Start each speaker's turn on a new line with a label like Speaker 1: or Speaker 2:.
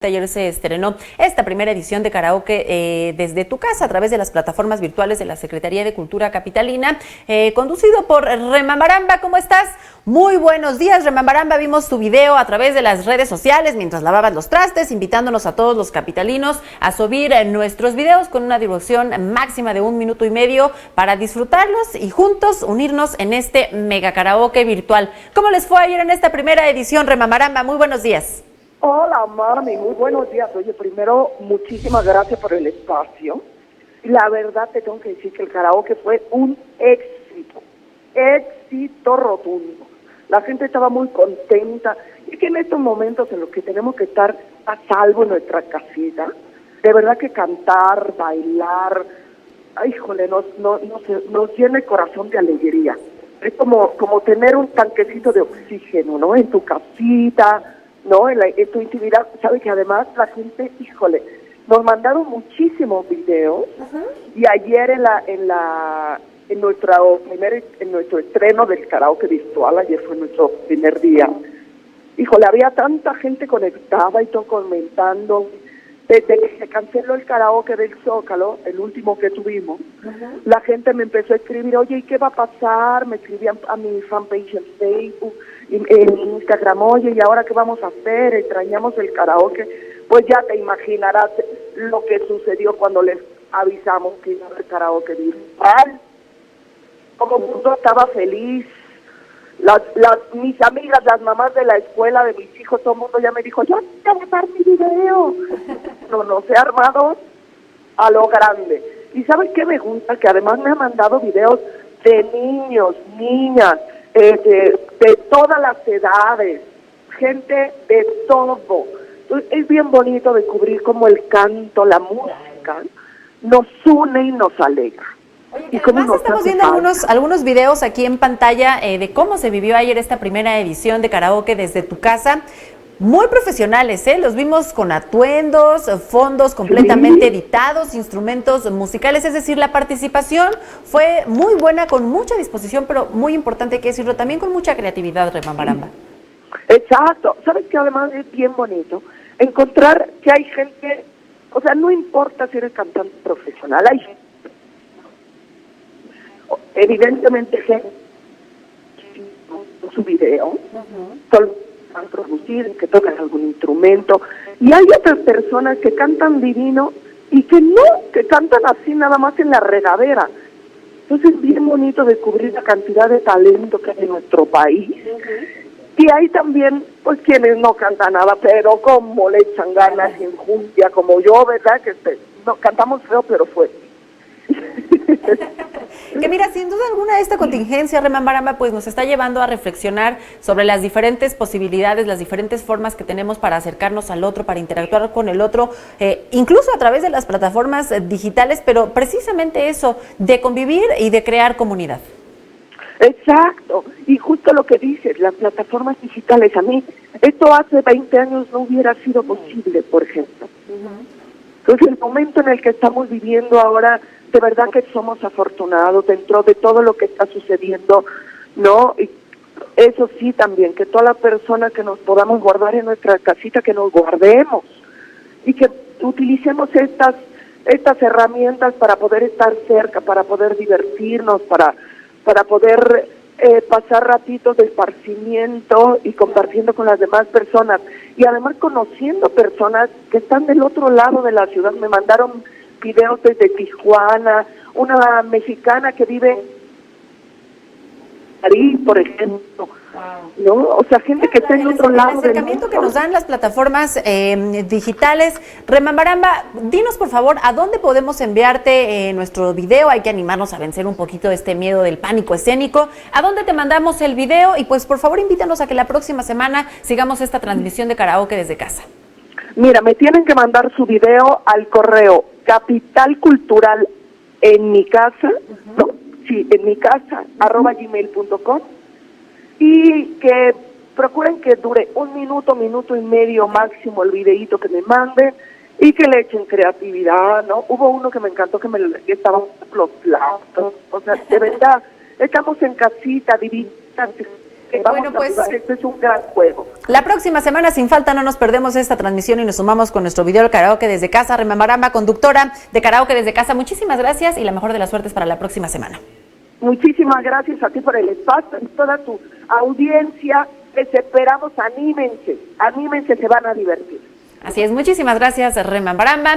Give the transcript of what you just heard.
Speaker 1: Ayer se estrenó esta primera edición de karaoke desde tu casa a través de las plataformas virtuales de la Secretaría de Cultura Capitalina, conducido por Remambaramba. ¿Cómo estás? Muy buenos días, Remambaramba. Vimos tu video a través de las redes sociales mientras lavabas los trastes, invitándonos a todos los capitalinos a subir nuestros videos con una duración máxima de 1 minuto y medio para disfrutarlos y juntos unirnos en este mega karaoke virtual. ¿Cómo les fue ayer en esta primera edición, Remambaramba? Muy buenos días.
Speaker 2: Hola, mami, muy buenos días. Oye, primero, muchísimas gracias por el espacio. La verdad te tengo que decir que el karaoke fue un éxito rotundo. La gente estaba muy contenta. Y que en estos momentos en los que tenemos que estar a salvo en nuestra casita, de verdad que cantar, bailar, ay, híjole, nos llena el corazón de alegría. Es como tener un tanquecito de oxígeno, ¿no? En tu casita, ¿no? En tu intimidad. Sabe que además la gente, híjole, nos mandaron muchísimos videos. Y ayer en nuestro estreno del karaoke virtual, ayer fue nuestro primer día, híjole, había tanta gente conectada y todo comentando. Desde que se canceló el karaoke del Zócalo, el último que tuvimos, la gente me empezó a escribir, oye, ¿y qué va a pasar? Me escribían a mi fanpage en Facebook, en Instagram, oye, ¿y ahora qué vamos a hacer? Extrañamos el karaoke. Pues ya te imaginarás lo que sucedió cuando les avisamos que iba a haber karaoke virtual. Como mundo estaba feliz. Mis amigas, las mamás de la escuela de mis hijos, todo el mundo ya me dijo, yo te voy a dar mi video. No se ha armado a lo grande. ¿Y sabes qué me gusta? Que además me han mandado videos de niños, niñas, de todas las edades, gente de todo. Es bien bonito descubrir cómo el canto, la música, nos une y nos alegra.
Speaker 1: Oye, y además estamos viendo algunos videos aquí en pantalla de cómo se vivió ayer esta primera edición de karaoke desde tu casa. Muy profesionales, los vimos con atuendos, fondos completamente editados, instrumentos musicales, es decir, la participación fue muy buena, con mucha disposición, pero muy importante, hay que decirlo, también con mucha creatividad, Remambaramba.
Speaker 2: Exacto, sabes que además es bien bonito encontrar que hay gente, o sea, no importa si eres cantante profesional, hay gente, evidentemente gente su video, van a producir, que tocan algún instrumento, y hay otras personas que cantan divino y que cantan así nada más en la regadera. Entonces es bien bonito descubrir la cantidad de talento que hay en nuestro país. Y hay también, pues, quienes no cantan nada, pero como le echan ganas y enjundia, como yo, ¿verdad? Que no cantamos feo, pero fuerte.
Speaker 1: Que mira, sin duda alguna esta contingencia, Remambaramba, pues nos está llevando a reflexionar sobre las diferentes posibilidades, las diferentes formas que tenemos para acercarnos al otro, para interactuar con el otro, incluso a través de las plataformas digitales, pero precisamente eso, de convivir y de crear comunidad.
Speaker 2: Exacto, y justo lo que dices, las plataformas digitales, a mí, esto hace 20 años no hubiera sido posible, por ejemplo. Entonces el momento en el que estamos viviendo ahora, de verdad que somos afortunados dentro de todo lo que está sucediendo, ¿no? Y eso sí también, que todas las personas que nos podamos guardar en nuestra casita, que nos guardemos y que utilicemos estas herramientas para poder estar cerca, para poder divertirnos, para poder pasar ratitos de esparcimiento y compartiendo con las demás personas. Y además conociendo personas que están del otro lado de la ciudad. Me mandaron videos desde Tijuana, una mexicana que vive en París, por ejemplo. ¿No? O sea, gente que está en otro lado. El
Speaker 1: acercamiento que nos dan las plataformas digitales. Remambaramba, dinos por favor, ¿a dónde podemos enviarte nuestro video? Hay que animarnos a vencer un poquito este miedo del pánico escénico. ¿A dónde te mandamos el video? Y pues por favor invítanos a que la próxima semana sigamos esta transmisión de karaoke desde casa.
Speaker 2: Mira, me tienen que mandar su video al correo capitalcultural en mi casa, ¿no? Sí, en mi casa, @gmail.com. Y que procuren que dure 1 minuto, minuto y medio máximo el videíto que me manden, y que le echen creatividad, ¿no? Hubo uno que me encantó que estaban los platos, o sea, de verdad, estamos en casita, divinas, Vamos
Speaker 1: Bueno,
Speaker 2: a
Speaker 1: pues
Speaker 2: jugar. Este es un gran juego.
Speaker 1: la próxima semana, sin falta, no nos perdemos esta transmisión y nos sumamos con nuestro video del karaoke desde casa. Remambaramba, conductora de karaoke desde casa, muchísimas gracias y la mejor de las suertes para la próxima semana.
Speaker 2: Muchísimas gracias a ti por el espacio y toda tu audiencia. Les esperamos, anímense, se van a divertir.
Speaker 1: Así es, muchísimas gracias, Remambaramba.